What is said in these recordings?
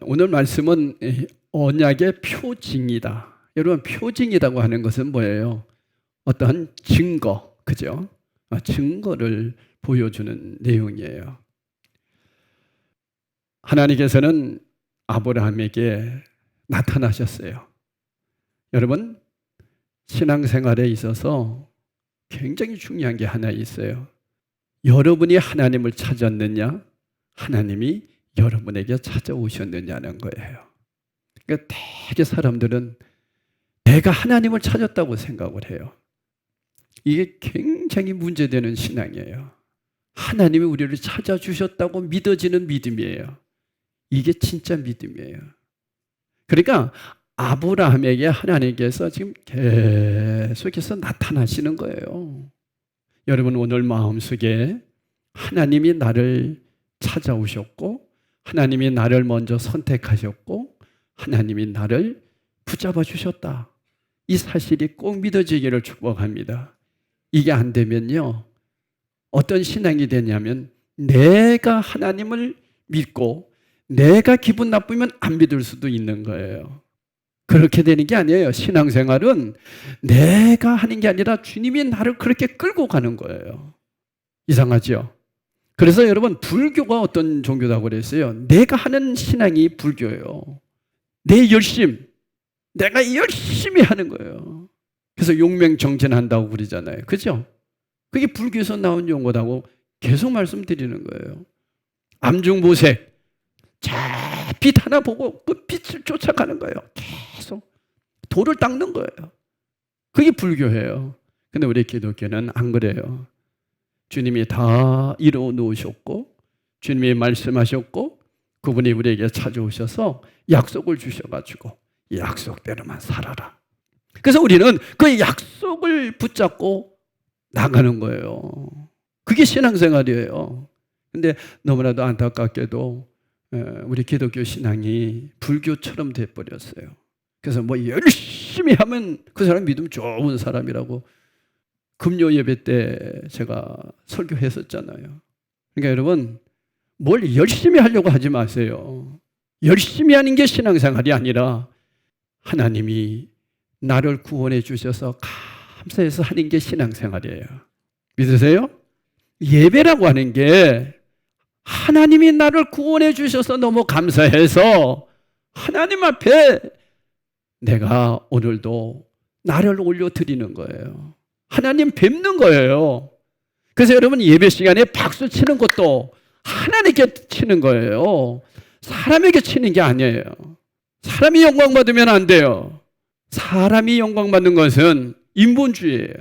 오늘 말씀은 언약의 표징이다. 여러분, 표징이라고 하는 것은 뭐예요? 어떠한 증거, 그죠? 증거를 보여주는 내용이에요. 하나님께서는 아브라함에게 나타나셨어요. 여러분, 신앙생활에 있어서 굉장히 중요한 게 하나 있어요. 여러분이 하나님을 찾았느냐, 하나님이 여러분에게 찾아오셨느냐는 거예요. 그러니까 대개 사람들은 내가 하나님을 찾았다고 생각을 해요. 이게 굉장히 문제되는 신앙이에요. 하나님이 우리를 찾아주셨다고 믿어지는 믿음이에요. 이게 진짜 믿음이에요. 그러니까 아브라함에게 하나님께서 지금 계속해서 나타나시는 거예요. 여러분, 오늘 마음속에 하나님이 나를 찾아오셨고, 하나님이 나를 먼저 선택하셨고, 하나님이 나를 붙잡아 주셨다. 이 사실이 꼭 믿어지기를 축복합니다. 이게 안 되면요, 어떤 신앙이 되냐면 내가 하나님을 믿고 내가 기분 나쁘면 안 믿을 수도 있는 거예요. 그렇게 되는 게 아니에요. 신앙생활은 내가 하는 게 아니라 주님이 나를 그렇게 끌고 가는 거예요. 이상하죠? 그래서 여러분, 불교가 어떤 종교라고 그랬어요? 내가 하는 신앙이 불교예요. 내 열심, 내가 열심히 하는 거예요. 그래서 용맹정진한다고 그러잖아요. 그죠? 그게 불교에서 나온 용어라고 계속 말씀드리는 거예요. 암중보색, 빛 하나 보고 그 빛을 쫓아가는 거예요. 계속 돌을 닦는 거예요. 그게 불교예요. 근데 우리 기독교는 안 그래요. 주님이 다 이루어 놓으셨고, 주님이 말씀하셨고, 그분이 우리에게 찾아오셔서 약속을 주셔가지고 이 약속대로만 살아라. 그래서 우리는 그 약속을 붙잡고 나가는 거예요. 그게 신앙생활이에요. 근데 너무나도 안타깝게도 우리 기독교 신앙이 불교처럼 돼버렸어요. 그래서 뭐 열심히 하면 그 사람 믿음 좋은 사람이라고 금요 예배 때 제가 설교했었잖아요. 그러니까 여러분, 뭘 열심히 하려고 하지 마세요. 열심히 하는 게 신앙생활이 아니라 하나님이 나를 구원해 주셔서 감사해서 하는 게 신앙생활이에요. 믿으세요? 예배라고 하는 게 하나님이 나를 구원해 주셔서 너무 감사해서 하나님 앞에 내가 오늘도 나를 올려드리는 거예요. 하나님 뵙는 거예요. 그래서 여러분, 예배 시간에 박수 치는 것도 하나님께 치는 거예요. 사람에게 치는 게 아니에요. 사람이 영광 받으면 안 돼요. 사람이 영광 받는 것은 인본주의예요.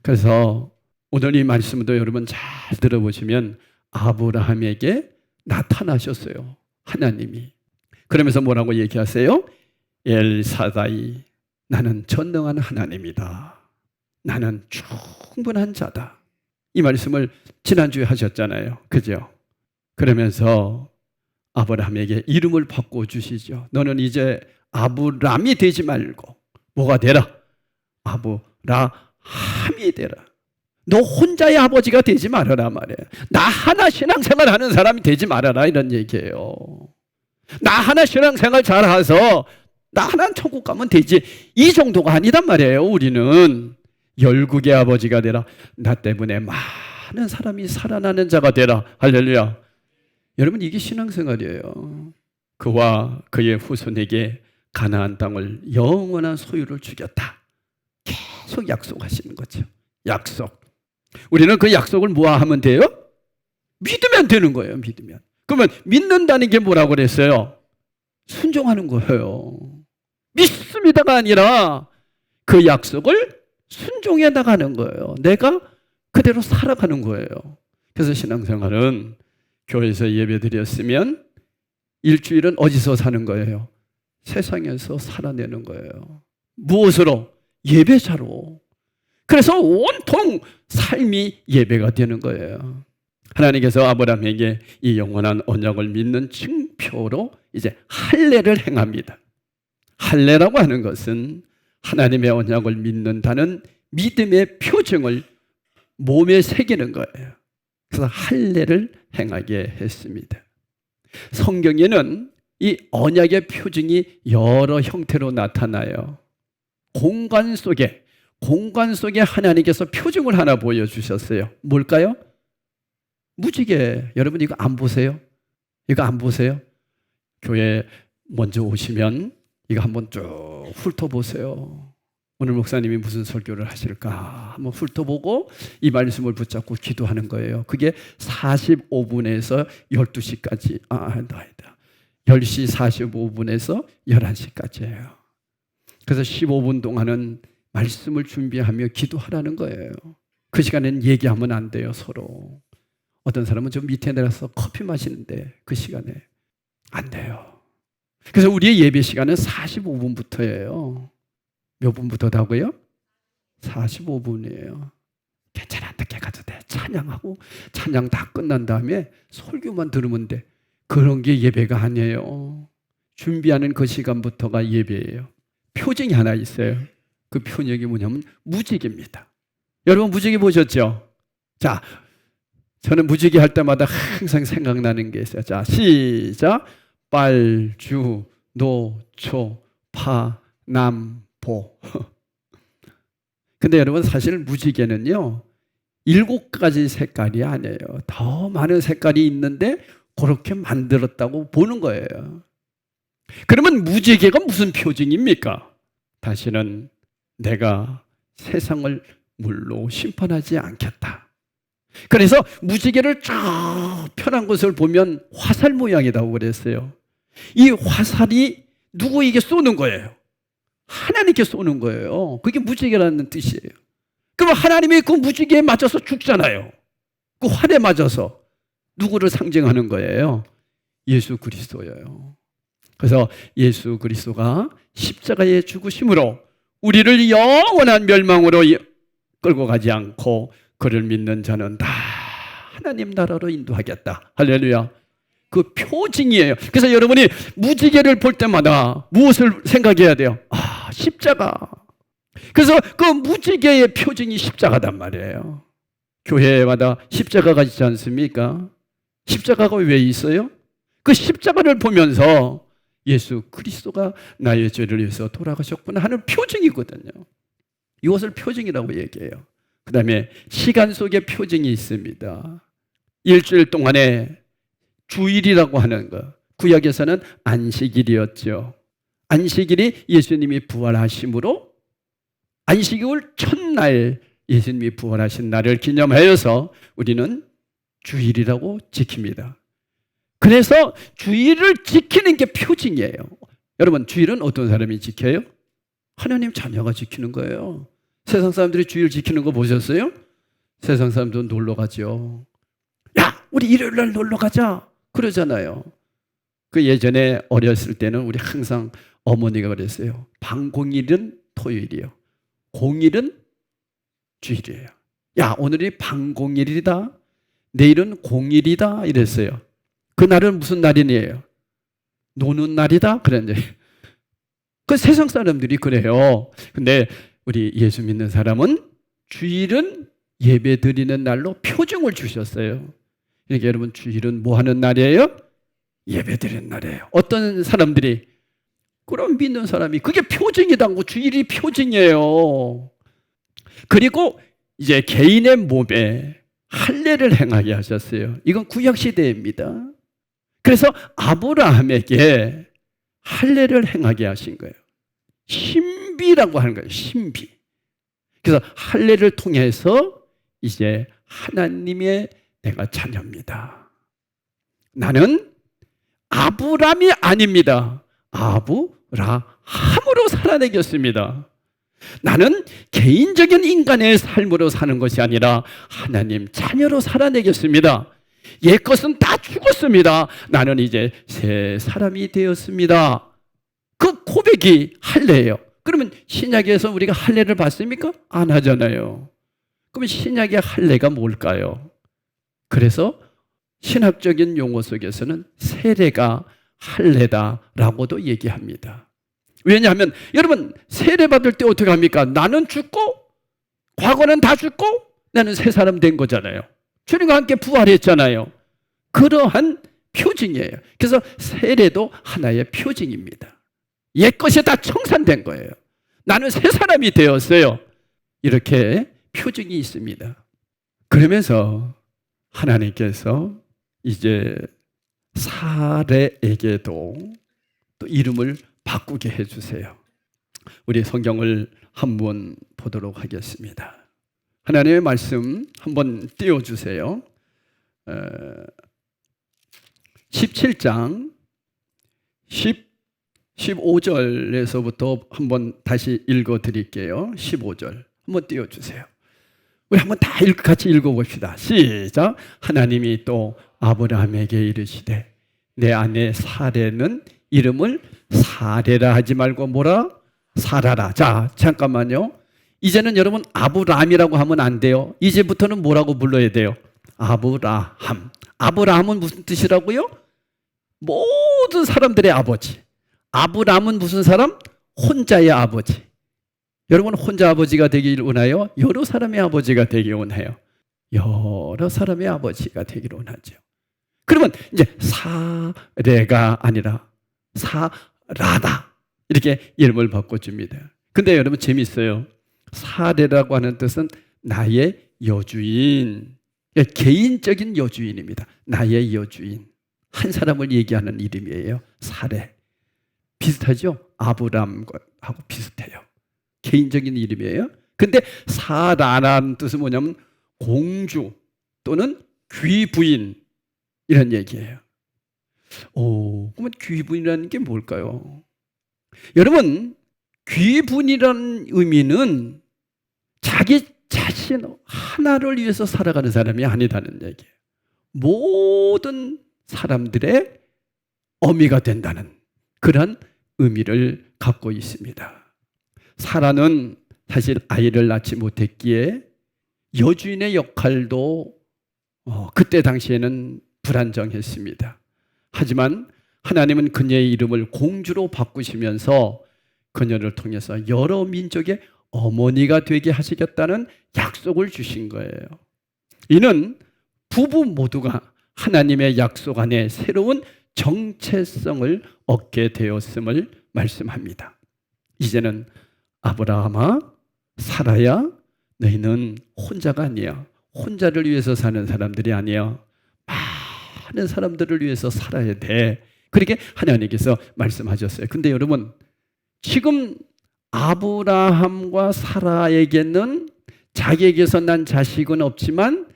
그래서 오늘 이 말씀도 여러분 잘 들어보시면 아브라함에게 나타나셨어요. 하나님이. 그러면서 뭐라고 얘기하세요? 엘사다이, 나는 전능한 하나님이다. 나는 충분한 자다. 이 말씀을 지난주에 하셨잖아요. 그죠? 그러면서 아브라함에게 이름을 바꿔주시죠. 너는 이제 아브람이 되지 말고 뭐가 되라? 아브라함이 되라. 너 혼자의 아버지가 되지 말아라 말이에요. 나 하나 신앙생활 하는 사람이 되지 말아라, 이런 얘기예요. 나 하나 신앙생활 잘해서 나 하나 천국 가면 되지, 이 정도가 아니란 말이에요. 우리는 열국의 아버지가 되라. 나 때문에 많은 사람이 살아나는 자가 되라. 할렐루야. 여러분, 이게 신앙생활이에요. 그와 그의 후손에게 가나안 땅을 영원한 소유를 주겠다. 계속 약속하시는 거죠. 약속. 우리는 그 약속을 뭐하면 돼요? 믿으면 되는 거예요. 믿으면. 그러면 믿는다는 게 뭐라고 그랬어요? 순종하는 거예요. 믿습니다가 아니라 그 약속을 순종해 나가는 거예요. 내가 그대로 살아가는 거예요. 그래서 신앙생활은 교회에서 예배드렸으면 일주일은 어디서 사는 거예요? 세상에서 살아내는 거예요. 무엇으로? 예배자로. 그래서 온통 삶이 예배가 되는 거예요. 하나님께서 아브라함에게 이 영원한 언약을 믿는 증표로 이제 할례를 행합니다. 할례라고 하는 것은 하나님의 언약을 믿는다는 믿음의 표징을 몸에 새기는 거예요. 그래서 할례를 행하게 했습니다. 성경에는 이 언약의 표징이 여러 형태로 나타나요. 공간 속에 하나님께서 표징을 하나 보여주셨어요. 뭘까요? 무지개. 여러분 이거 안 보세요? 이거 안 보세요? 교회 먼저 오시면 이거 한번 쭉 훑어보세요. 오늘 목사님이 무슨 설교를 하실까 한번 훑어보고 이 말씀을 붙잡고 기도하는 거예요. 그게 45분에서 12시까지 아니다. 10시 45분에서 11시까지예요. 그래서 15분 동안은 말씀을 준비하며 기도하라는 거예요. 그 시간에는 얘기하면 안 돼요, 서로. 어떤 사람은 좀 밑에 내려서 커피 마시는데 그 시간에 안 돼요. 그래서 우리의 예배 시간은 45분부터예요. 몇 분부터다고요? 45분이에요. 괜찮아, 늦게 가도 돼. 찬양하고 찬양 다 끝난 다음에 설교만 들으면 돼. 그런 게 예배가 아니에요. 준비하는 그 시간부터가 예배예요. 표징이 하나 있어요. 그 표징이 뭐냐면 무지개입니다. 여러분 무지개 보셨죠? 자, 저는 무지개 할 때마다 항상 생각나는 게 있어요. 자, 시작. 빨주, 노초, 파, 남, 보. 근데 여러분 사실 무지개는요 7가지 색깔이 아니에요. 더 많은 색깔이 있는데 그렇게 만들었다고 보는 거예요. 그러면 무지개가 무슨 표징입니까? 다시는 내가 세상을 물로 심판하지 않겠다. 그래서 무지개를 쭉 펴난 것을 보면 화살 모양이라고 그랬어요. 이 화살이 누구에게 쏘는 거예요? 하나님께 쏘는 거예요. 그게 무지개라는 뜻이에요. 그럼 하나님이 그 무지개에 맞아서 죽잖아요. 그 활에 맞아서 누구를 상징하는 거예요? 예수 그리스도예요. 그래서 예수 그리스도가 십자가에 죽으심으로 우리를 영원한 멸망으로 끌고 가지 않고 그를 믿는 자는 다 하나님 나라로 인도하겠다. 할렐루야. 그 표징이에요. 그래서 여러분이 무지개를 볼 때마다 무엇을 생각해야 돼요? 아, 십자가. 그래서 그 무지개의 표징이 십자가단 말이에요. 교회마다 십자가가 있지 않습니까? 십자가가 왜 있어요? 그 십자가를 보면서 예수 그리스도가 나의 죄를 위해서 돌아가셨구나 하는 표징이거든요. 이것을 표징이라고 얘기해요. 그 다음에 시간 속에 표징이 있습니다. 일주일 동안에 주일이라고 하는 것. 구약에서는 안식일이었죠. 안식일이 예수님이 부활하심으로 안식일 첫날 예수님이 부활하신 날을 기념하여서 우리는 주일이라고 지킵니다. 그래서 주일을 지키는 게 표징이에요. 여러분 주일은 어떤 사람이 지켜요? 하나님 자녀가 지키는 거예요. 세상 사람들이 주일 지키는 거 보셨어요? 세상 사람들은 놀러 가죠. 야, 우리 일요일 날 놀러 가자 그러잖아요. 그 예전에 어렸을 때는 우리 항상 어머니가 그랬어요. 방공일은 토요일이요, 공일은 주일이에요. 야, 오늘이 방공일이다, 내일은 공일이다 이랬어요. 그날은 무슨 날이에요? 노는 날이다 그랬는데 그 세상 사람들이 그래요. 근데 우리 예수 믿는 사람은 주일은 예배 드리는 날로 표징을 주셨어요. 그러니까 여러분 주일은 뭐 하는 날이에요? 예배 드리는 날이에요. 어떤 사람들이 그럼 믿는 사람이 그게 표징이다고, 주일이 표징이에요. 그리고 이제 개인의 몸에 할례를 행하게 하셨어요. 이건 구약 시대입니다. 그래서 아브라함에게 할례를 행하게 하신 거예요. 신비라고 하는 거예요. 신비. 그래서 할례를 통해서 이제 하나님의 내가 자녀입니다. 나는 아브람이 아닙니다. 아브라함으로 살아내겠습니다. 나는 개인적인 인간의 삶으로 사는 것이 아니라 하나님 자녀로 살아내겠습니다. 옛 것은 다 죽었습니다. 나는 이제 새 사람이 되었습니다. 그 고백이 할례예요. 그러면 신약에서 우리가 할례를 받습니까? 안 하잖아요. 그러면 신약의 할례가 뭘까요? 그래서 신학적인 용어 속에서는 세례가 할례다라고도 얘기합니다. 왜냐하면 여러분 세례 받을 때 어떻게 합니까? 나는 죽고 과거는 다 죽고 나는 새 사람 된 거잖아요. 주님과 함께 부활했잖아요. 그러한 표징이에요. 그래서 세례도 하나의 표징입니다. 옛 것이 다 청산된 거예요. 나는 새 사람이 되었어요. 이렇게 표징이 있습니다. 그러면서 하나님께서 이제 사례에게도 또 이름을 바꾸게 해주세요. 우리 성경을 한번 보도록 하겠습니다. 하나님의 말씀 한번 띄워주세요. 17장 15절에서부터 한번 다시 읽어드릴게요. 15절 한번 띄워주세요. 우리 한번 다 같이 읽어봅시다. 시작. 하나님이 또 아브라함에게 이르시되 내 아내 사레는 이름을 사레라 하지 말고 뭐라? 사라라. 자, 잠깐만요. 이제는 여러분 아브라함이라고 하면 안 돼요. 이제부터는 뭐라고 불러야 돼요? 아브라함. 아브라함은 무슨 뜻이라고요? 모든 사람들의 아버지. 아브라함은 무슨 사람? 혼자의 아버지. 여러분 혼자 아버지가 되길 원해요? 여러 사람의 아버지가 되길 원해요? 여러 사람의 아버지가 되길 원하죠. 그러면 이제 사레가 아니라 사라다 이렇게 이름을 바꿔줍니다. 근데 여러분 재밌어요. 사레라고 하는 뜻은 나의 여주인, 개인적인 여주인입니다. 나의 여주인, 한 사람을 얘기하는 이름이에요. 사레. 비슷하죠? 아브람하고 비슷해요. 개인적인 이름이에요. 근데 사라라는 뜻은 뭐냐면 공주 또는 귀부인 이런 얘기예요. 그러면 귀부인이라는 게 뭘까요? 여러분, 귀부인이라는 의미는 자기 자신 하나를 위해서 살아가는 사람이 아니다는 얘기예요. 모든 사람들의 어미가 된다는 그런 의미를 갖고 있습니다. 사라는 사실 아이를 낳지 못했기에 여주인의 역할도 그때 당시에는 불안정했습니다. 하지만 하나님은 그녀의 이름을 공주로 바꾸시면서 그녀를 통해서 여러 민족의 어머니가 되게 하시겠다는 약속을 주신 거예요. 이는 부부 모두가 하나님의 약속 안에 새로운 정체성을 얻게 되었음을 말씀합니다. 이제는 아브라함아, 사라야, 너희는 혼자가 아니야. 혼자를 위해서 사는 사람들이 아니야. 많은 사람들을 위해서 살아야 돼. 그렇게 하나님께서 말씀하셨어요. 근데 여러분, 지금 아브라함과 사라에게는 자기에게서 난 자식은 없지만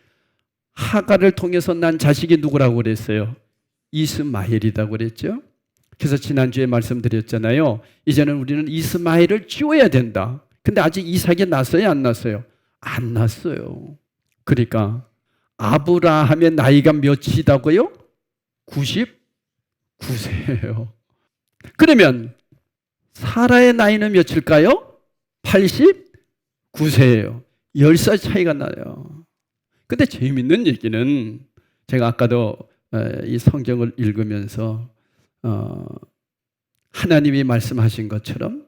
하갈을 통해서 난 자식이 누구라고 그랬어요? 이스마엘이라고 그랬죠. 그래서 지난주에 말씀드렸잖아요. 이제는 우리는 이스마엘을 지어야 된다. 근데 아직 이삭이 났어요? 안 났어요? 안 났어요. 그러니까 아브라함의 나이가 몇이다고요? 99세예요. 그러면 사라의 나이는 몇일까요? 89세예요. 10살 차이가 나요. 근데 재미있는 얘기는 제가 아까도 이 성경을 읽으면서 하나님이 말씀하신 것처럼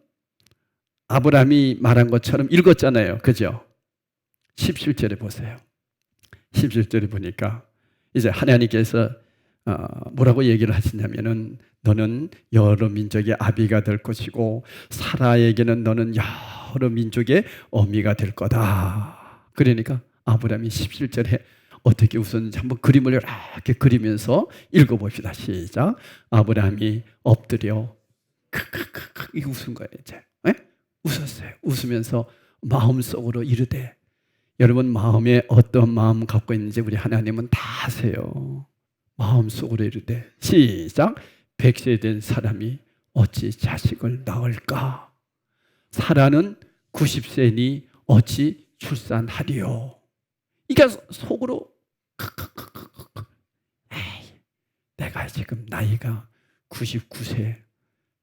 아브라함이 말한 것처럼 읽었잖아요. 그죠? 17절에 보세요. 17절에 보니까 이제 하나님께서 뭐라고 얘기를 하시냐면은 너는 여러 민족의 아비가 될 것이고 사라에게는 너는 여러 민족의 어미가 될 거다. 그러니까 아브라함이 17절에 어떻게 웃었는지 한번 그림을 이렇게 그리면서 읽어봅시다. 시작. 아브라함이 엎드려 크크크크 웃은 거예요. 이제 웃었어요. 웃으면서 마음속으로 이르되, 여러분 마음에 어떤 마음 갖고 있는지 우리 하나님은 다 아세요. 마음속으로 이르되 시작. 100세 된 사람이 어찌 자식을 낳을까? 사라는 90세니 어찌 출산하리요? 이게 속으로 내가 지금 나이가 99세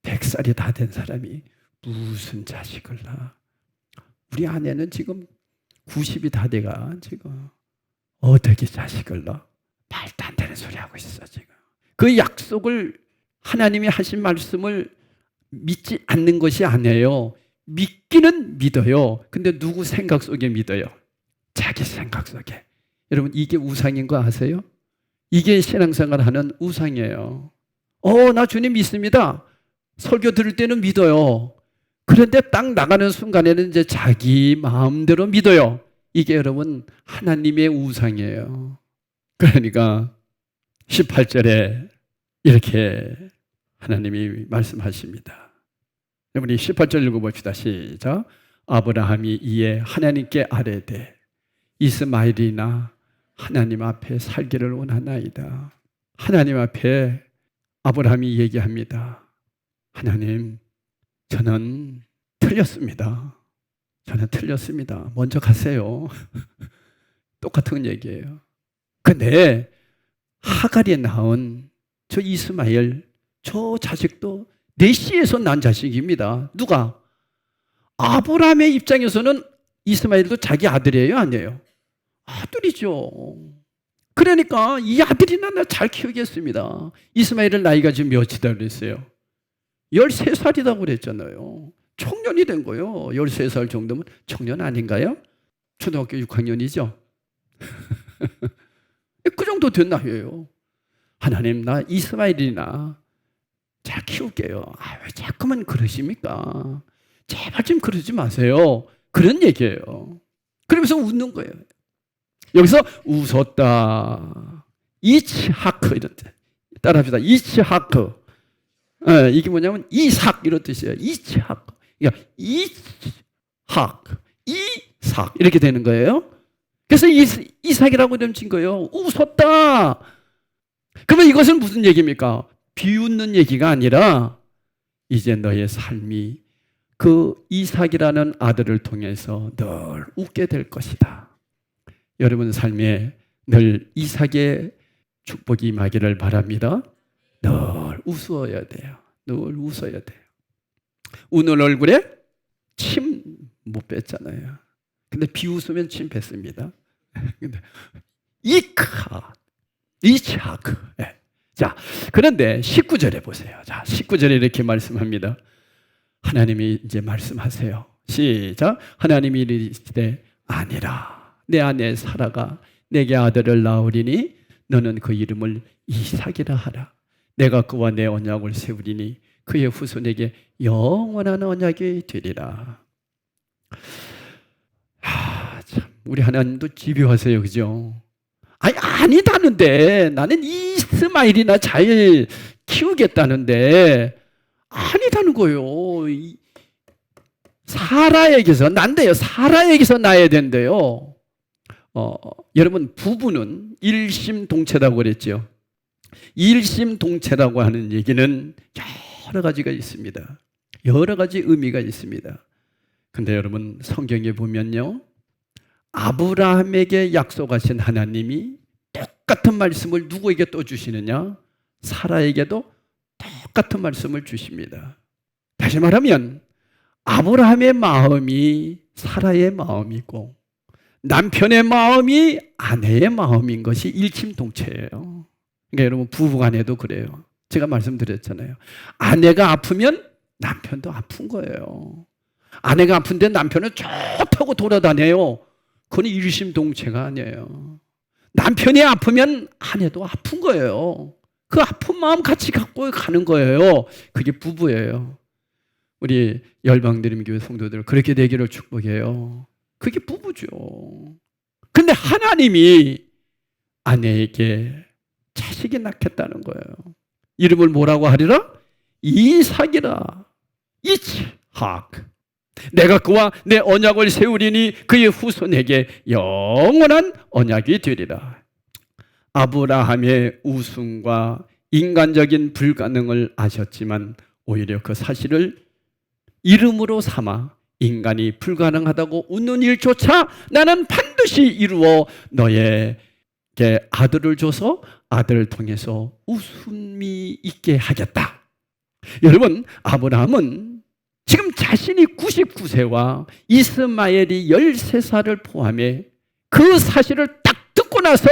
100살이 다 된 사람이 무슨 자식을 낳아? 우리 아내는 지금 90이 다 돼가 지금 어떻게 자식을 낳아? 말도 안 되는 소리 하고 있어 지금. 그 약속을 하나님이 하신 말씀을 믿지 않는 것이 아니에요. 믿기는 믿어요. 근데 누구 생각 속에 믿어요? 자기 생각 속에. 여러분 이게 우상인 거 아세요? 이게 신앙생활하는 우상이에요. 나 주님 믿습니다. 설교 들을 때는 믿어요. 그런데 딱 나가는 순간에는 이제 자기 마음대로 믿어요. 이게 여러분 하나님의 우상이에요. 그러니까 18절에 이렇게 하나님이 말씀하십니다. 우리 18절 읽어봅시다. 시작. 아브라함이 이에 하나님께 아뢰되 이스마엘이나 하나님 앞에 살기를 원하나이다. 하나님 앞에 아브라함이 얘기합니다. 하나님, 저는 틀렸습니다. 저는 틀렸습니다. 먼저 가세요. 똑같은 얘기예요. 근데 하갈이 낳은 저 이스마엘, 저 자식도 내 씨에서 난 자식입니다. 누가? 아브라함의 입장에서는 이스마엘도 자기 아들이에요, 아니에요? 아들이죠. 그러니까 이 아들이나 나 잘 키우겠습니다. 이스마엘은 나이가 지금 몇이다 그랬어요? 13살이라고 그랬잖아요. 청년이 된 거예요. 13살 정도면 청년 아닌가요? 초등학교 6학년이죠. 그 정도 된 나이예요. 하나님, 나 이스마엘이나 잘 키울게요. 왜 자꾸만 그러십니까? 제발 좀 그러지 마세요. 그런 얘기예요. 그러면서 웃는 거예요. 여기서 웃었다. 이츠하크 이런 뜻. 따라합시다. 이츠하크. 이게 뭐냐면 이삭 이런 뜻이에요. 이츠하크. 그러니까 이삭, 이삭 이렇게 되는 거예요. 그래서 이삭이라고 이름 진 거예요. 웃었다. 그러면 이것은 무슨 얘기입니까? 비웃는 얘기가 아니라 이제 너의 삶이 그 이삭이라는 아들을 통해서 늘 웃게 될 것이다. 여러분 삶에 늘 이삭의 축복이 임하기를 바랍니다. 늘 웃어야 돼요. 늘 웃어야 돼요. 우는 얼굴에 침 못 뺐잖아요. 근데 비웃으면 침 뱉습니다. 근데 이차크. 자, 그런데 19절에 보세요. 자, 19절에 이렇게 말씀합니다. 하나님이 이제 말씀하세요. 시작. 하나님이 이르시되 아니라 내 아내 사라가 내게 아들을 낳으리니 너는 그 이름을 이삭이라 하라. 내가 그와 내 언약을 세우리니 그의 후손에게 영원한 언약이 되리라. 참, 우리 하나님도 집요하세요, 그죠? 아니다는데 나는 이스마엘이나 잘 키우겠다는데 아니다는 거예요. 사라에게서 난대요. 사라에게서 나야 된대요. 여러분 부부는 일심동체라고 그랬죠. 일심동체라고 하는 얘기는 여러 가지가 있습니다. 여러 가지 의미가 있습니다. 근데 여러분 성경에 보면요, 아브라함에게 약속하신 하나님이 똑같은 말씀을 누구에게 또 주시느냐? 사라에게도 똑같은 말씀을 주십니다. 다시 말하면 아브라함의 마음이 사라의 마음이고 남편의 마음이 아내의 마음인 것이 일심동체예요. 그러니까 여러분 부부간에도 그래요. 제가 말씀드렸잖아요. 아내가 아프면 남편도 아픈 거예요. 아내가 아픈데 남편은 좋다고 돌아다녀요. 그건 일심동체가 아니에요. 남편이 아프면 아내도 아픈 거예요. 그 아픈 마음 같이 갖고 가는 거예요. 그게 부부예요. 우리 열방드림교회 성도들 그렇게 되기를 축복해요. 그게 부부죠. 근데 하나님이 아내에게 자식이 낳겠다는 거예요. 이름을 뭐라고 하리라? 이삭이라. 이츠학. 내가 그와 내 언약을 세우리니 그의 후손에게 영원한 언약이 되리라. 아브라함의 우승과 인간적인 불가능을 아셨지만 오히려 그 사실을 이름으로 삼아 인간이 불가능하다고 웃는 일조차 나는 반드시 이루어 너에게 아들을 줘서 아들을 통해서 웃음이 있게 하겠다. 여러분 아브라함은 지금 자신이 99세와 이스마엘이 13살을 포함해 그 사실을 딱 듣고 나서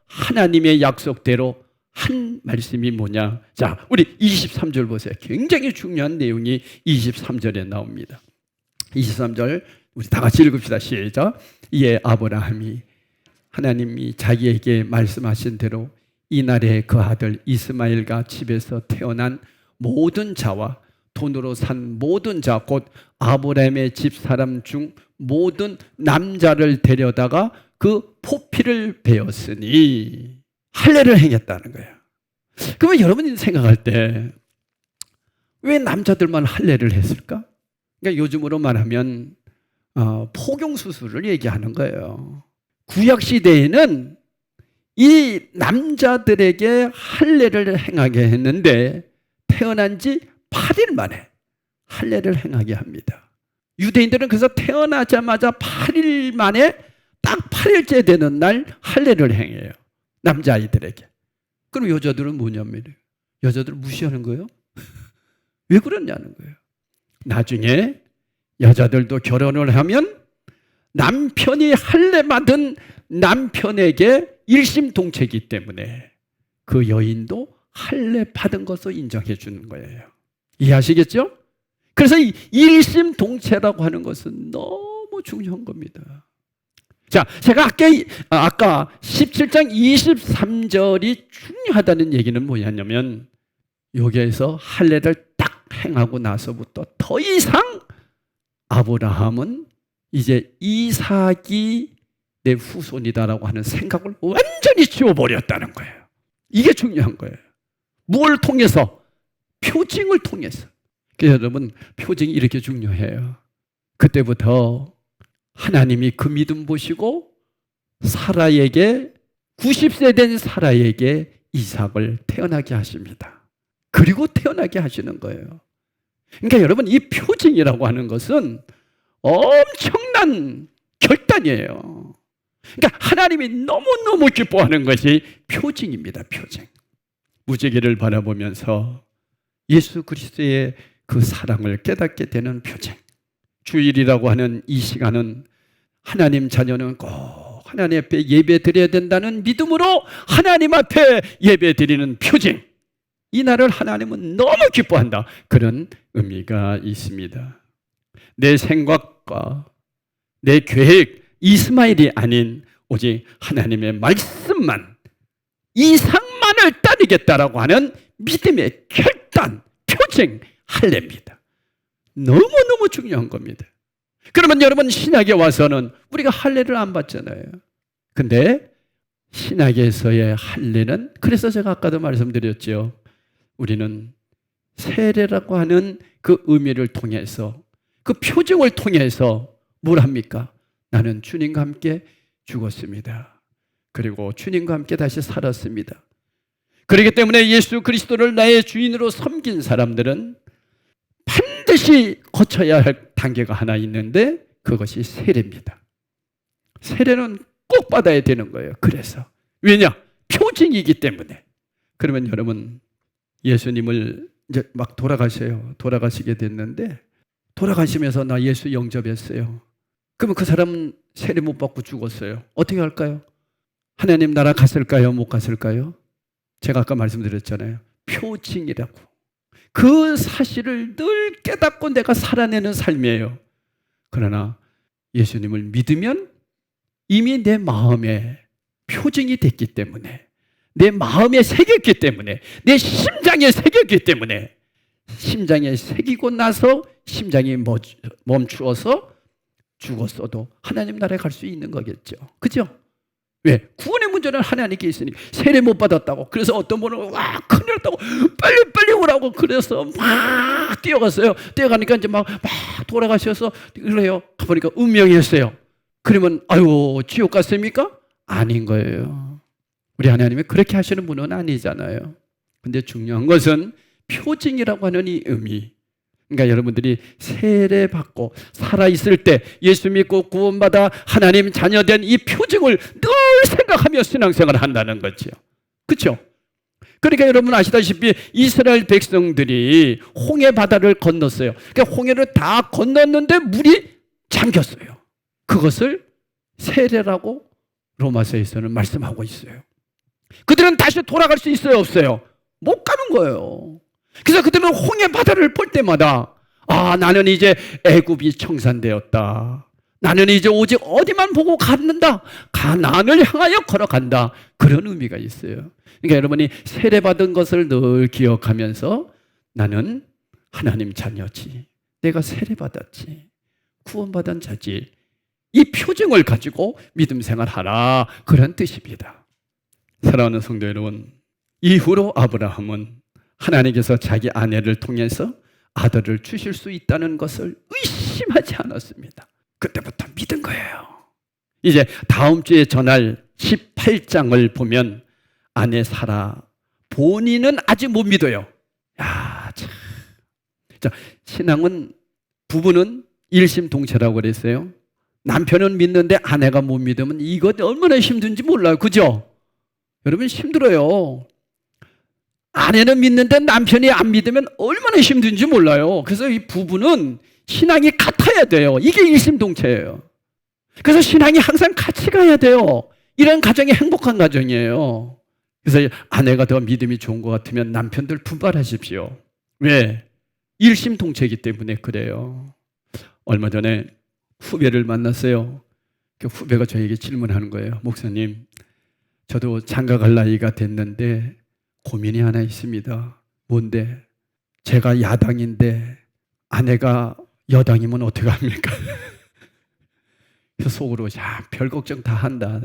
하나님의 약속대로 한 말씀이 뭐냐? 자, 우리 23절 보세요. 굉장히 중요한 내용이 23절에 나옵니다. 23절 우리 다 같이 읽읍시다. 시작. 이에 아브라함이 하나님이 자기에게 말씀하신 대로 이날에 그 아들 이스마엘과 집에서 태어난 모든 자와 돈으로 산 모든 자, 곧 아브라함의 집사람 중 모든 남자를 데려다가 그 포피를 베었으니 할례를 행했다는 거예요. 그러면 여러분이 생각할 때 왜 남자들만 할례를 했을까? 그러니까 요즘으로 말하면 포경 수술을 얘기하는 거예요. 구약 시대에는 이 남자들에게 할례를 행하게 했는데 태어난 지 8일 만에 할례를 행하게 합니다. 유대인들은 그래서 태어나자마자 8일 만에 딱 8일째 되는 날 할례를 행해요. 남자아이들에게. 그럼 여자들은 뭐냐면 여자들을 무시하는 거예요? 왜 그러냐는 거예요. 나중에 여자들도 결혼을 하면 남편이 할례 받은 남편에게 일심동체이기 때문에 그 여인도 할례 받은 것으로 인정해 주는 거예요. 이해하시겠죠? 그래서 이 일심동체라고 하는 것은 너무 중요한 겁니다. 자, 제가 아까 17장 23절이 중요하다는 얘기는 뭐냐면 여기에서 할례를 딱 행하고 나서부터 더 이상 아브라함은 이제 이삭이 내 후손이다라고 하는 생각을 완전히 지워버렸다는 거예요. 이게 중요한 거예요. 뭘 통해서? 표징을 통해서. 그래서 여러분, 표징이 이렇게 중요해요. 그때부터 하나님이 그 믿음 보시고 사라에게 90세 된 사라에게 이삭을 태어나게 하십니다. 그리고 태어나게 하시는 거예요. 그러니까 여러분, 이 표징이라고 하는 것은 엄청난 결단이에요. 그러니까 하나님이 너무너무 기뻐하는 것이 표징입니다. 표징. 무지개를 바라보면서 예수 그리스도의 그 사랑을 깨닫게 되는 표징. 주일이라고 하는 이 시간은 하나님 자녀는 꼭 하나님 앞에 예배 드려야 된다는 믿음으로 하나님 앞에 예배 드리는 표징. 이 날을 하나님은 너무 기뻐한다. 그런 의미가 있습니다. 내 생각과 내 계획, 이스마엘이 아닌 오직 하나님의 말씀만, 이상만을 따르겠다라고 하는 믿음의 결단, 표징, 할례입니다. 너무너무 중요한 겁니다. 그러면 여러분, 신약에 와서는 우리가 할례를 안 받잖아요. 근데 신약에서의 할례는, 그래서 제가 아까도 말씀드렸죠. 우리는 세례라고 하는 그 의미를 통해서, 그 표징을 통해서 뭘 합니까? 나는 주님과 함께 죽었습니다. 그리고 주님과 함께 다시 살았습니다. 그렇기 때문에 예수 그리스도를 나의 주인으로 섬긴 사람들은 반드시 거쳐야 할 단계가 하나 있는데 그것이 세례입니다. 세례는 꼭 받아야 되는 거예요. 그래서 왜냐? 표징이기 때문에. 그러면 여러분, 예수님을 이제 막 돌아가시게 됐는데 돌아가시면서 나 예수 영접했어요. 그러면 그 사람은 세례 못 받고 죽었어요. 어떻게 할까요? 하나님 나라 갔을까요? 못 갔을까요? 제가 아까 말씀드렸잖아요. 표징이라고. 그 사실을 늘 깨닫고 내가 살아내는 삶이에요. 그러나 예수님을 믿으면 이미 내 마음에 표징이 됐기 때문에, 내 마음에 새겼기 때문에, 내 심장에 새겼기 때문에, 심장에 새기고 나서 심장이 멈추어서 죽었어도 하나님 나라에 갈 수 있는 거겠죠. 그죠? 왜? 구원의 문제는 하나님께 있으니. 세례 못 받았다고. 그래서 어떤 분은 와 큰일 났다고 빨리 오라고 그래서 막 뛰어갔어요. 뛰어가니까 이제 막 돌아가셔서 그래요. 가보니까 운명이었어요. 그러면 아유 지옥 갔습니까? 아닌 거예요. 우리 하나님이 그렇게 하시는 분은 아니잖아요. 근데 중요한 것은 표징이라고 하는 이 의미. 그러니까 여러분들이 세례 받고 살아있을 때 예수 믿고 구원받아 하나님 자녀된 이 표징을 늘 생각하며 신앙생활을 한다는 거죠. 그렇죠? 그러니까 여러분 아시다시피 이스라엘 백성들이 홍해 바다를 건넜어요. 그러니까 홍해를 다 건넜는데 물이 잠겼어요. 그것을 세례라고 로마서에서는 말씀하고 있어요. 그들은 다시 돌아갈 수 있어요, 없어요? 못 가는 거예요. 그래서 그들은 홍해 바다를 볼 때마다 아, 나는 이제 애굽이 청산되었다. 나는 이제 오직 어디만 보고 갖는다. 가나안을 향하여 걸어간다. 그런 의미가 있어요. 그러니까 여러분이 세례받은 것을 늘 기억하면서 나는 하나님 자녀지. 내가 세례받았지. 구원받은 자지. 이 표징을 가지고 믿음 생활하라. 그런 뜻입니다. 사랑하는 성도 여러분, 이후로 아브라함은 하나님께서 자기 아내를 통해서 아들을 주실 수 있다는 것을 의심하지 않았습니다. 그때부터 믿은 거예요. 이제 다음 주에 전할 18장을 보면 아내 사라 본인은 아직 못 믿어요. 야, 참. 자, 신앙은 부부는 일심동체라고 그랬어요. 남편은 믿는데 아내가 못 믿으면 이거 얼마나 힘든지 몰라요. 그죠? 여러분 힘들어요. 아내는 믿는데 남편이 안 믿으면 얼마나 힘든지 몰라요. 그래서 이 부부는 신앙이 같아야 돼요. 이게 일심동체예요. 그래서 신앙이 항상 같이 가야 돼요. 이런 가정이 행복한 가정이에요. 그래서 아내가 더 믿음이 좋은 것 같으면 남편들 분발하십시오. 왜? 일심동체이기 때문에 그래요. 얼마 전에 후배를 만났어요. 그 후배가 저에게 질문하는 거예요. 목사님, 저도 장가 갈 나이가 됐는데 고민이 하나 있습니다. 뭔데? 제가 야당인데 아내가 여당이면 어떻게 합니까? 그래서 속으로 별 걱정 다 한다.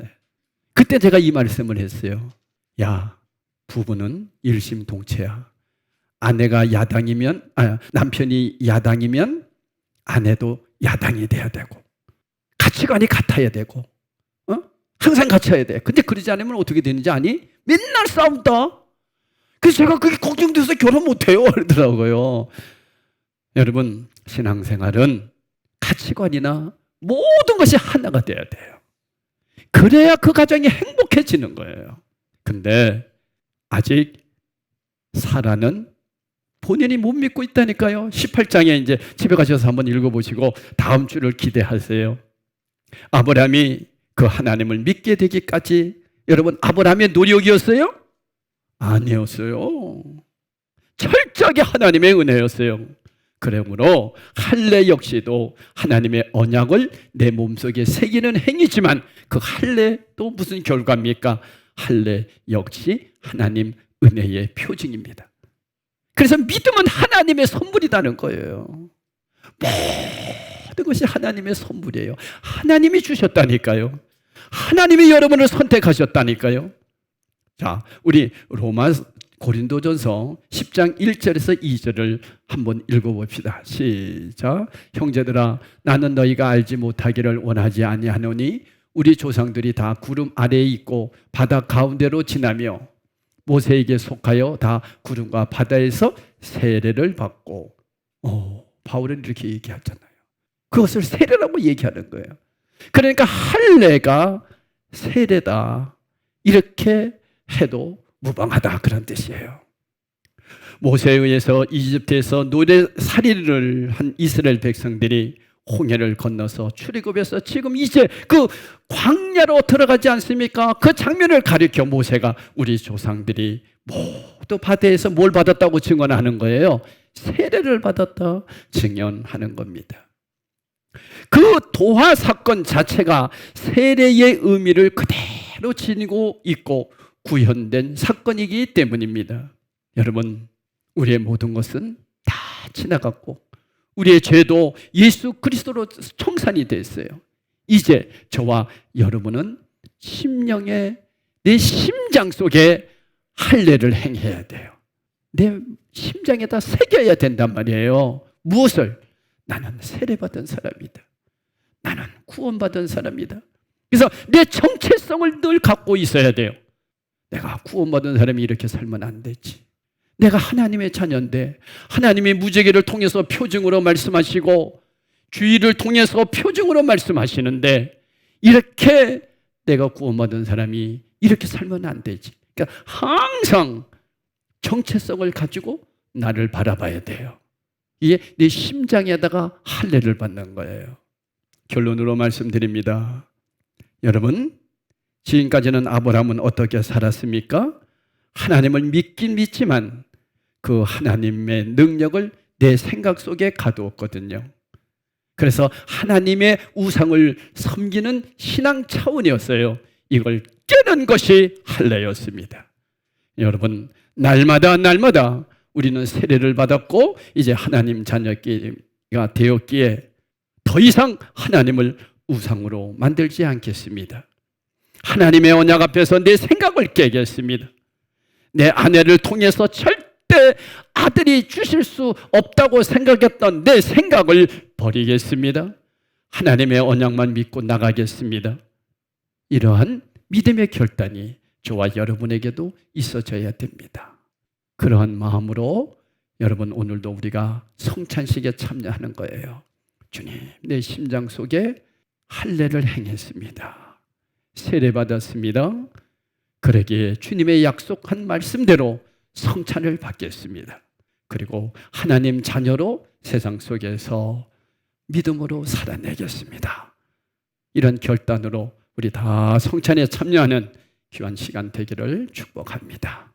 그때 제가 이 말씀을 했어요. 야, 부부는 일심동체야. 아내가 야당이면, 남편이 야당이면 아내도 야당이 돼야 되고, 가치관이 같아야 되고, 항상 같이 해야 돼. 근데 그러지 않으면 어떻게 되는지 아니? 맨날 싸운다. 그래서 제가 그게 걱정돼서 결혼 못해요. 그러더라고요. 여러분, 신앙생활은 가치관이나 모든 것이 하나가 돼야 돼요. 그래야 그 가정이 행복해지는 거예요. 근데 아직 사라는 본인이 못 믿고 있다니까요. 18장에 이제 집에 가셔서 한번 읽어보시고 다음 주를 기대하세요. 아브라함이 그 하나님을 믿게 되기까지 여러분 아브라함의 노력이었어요? 아니었어요. 철저하게 하나님의 은혜였어요. 그러므로 할례 역시도 하나님의 언약을 내 몸속에 새기는 행위지만 그 할례도 무슨 결과입니까? 할례 역시 하나님 은혜의 표징입니다. 그래서 믿음은 하나님의 선물이라는 거예요. 모든 것이 하나님의 선물이에요. 하나님이 주셨다니까요. 하나님이 여러분을 선택하셨다니까요. 자, 우리 고린도전서 10장 1절에서 2절을 한번 읽어봅시다. 시작. 형제들아, 나는 너희가 알지 못하기를 원하지 아니하노니 우리 조상들이 다 구름 아래에 있고 바다 가운데로 지나며 모세에게 속하여 다 구름과 바다에서 세례를 받고, 바울은 이렇게 얘기하잖아요. 그것을 세례라고 얘기하는 거예요. 그러니까 할례가 세례다. 이렇게 해도 무방하다 그런 뜻이에요. 모세에 의해서 이집트에서 노래살이를 한 이스라엘 백성들이 홍해를 건너서 출애굽에서 지금 이제 그 광야로 들어가지 않습니까? 그 장면을 가리켜 모세가 우리 조상들이 모두 바다에서 뭘 받았다고 증언하는 거예요. 세례를 받았다 증언하는 겁니다. 그 도하 사건 자체가 세례의 의미를 그대로 지니고 있고 구현된 사건이기 때문입니다. 여러분, 우리의 모든 것은 다 지나갔고 우리의 죄도 예수 그리스도로 청산이 됐어요. 이제 저와 여러분은 심령의 내 심장 속에 할례를 행해야 돼요. 내 심장에다 새겨야 된단 말이에요. 무엇을? 나는 세례받은 사람이다. 나는 구원받은 사람이다. 그래서 내 정체성을 늘 갖고 있어야 돼요. 내가 구원받은 사람이 이렇게 살면 안 되지. 내가 하나님의 자녀인데 하나님이 무지개를 통해서 표징으로 말씀하시고 주의를 통해서 표징으로 말씀하시는데 이렇게 내가 구원받은 사람이 이렇게 살면 안 되지. 그러니까 항상 정체성을 가지고 나를 바라봐야 돼요. 이게 내 심장에다가 할례를 받는 거예요. 결론으로 말씀드립니다. 여러분, 지금까지는 아브라함은 어떻게 살았습니까? 하나님을 믿긴 믿지만 그 하나님의 능력을 내 생각 속에 가두었거든요. 그래서 하나님의 우상을 섬기는 신앙 차원이었어요. 이걸 깨는 것이 할례였습니다. 여러분, 날마다 우리는 세례를 받았고 이제 하나님 자녀가 되었기에 더 이상 하나님을 우상으로 만들지 않겠습니다. 하나님의 언약 앞에서 내 생각을 깨겠습니다. 내 아내를 통해서 절대 아들이 주실 수 없다고 생각했던 내 생각을 버리겠습니다. 하나님의 언약만 믿고 나가겠습니다. 이러한 믿음의 결단이 저와 여러분에게도 있어져야 됩니다. 그러한 마음으로 여러분, 오늘도 우리가 성찬식에 참여하는 거예요. 주님, 내 심장 속에 할례를 행했습니다. 세례받았습니다. 그러기에 주님의 약속한 말씀대로 성찬을 받겠습니다. 그리고 하나님 자녀로 세상 속에서 믿음으로 살아내겠습니다. 이런 결단으로 우리 다 성찬에 참여하는 귀한 시간 되기를 축복합니다.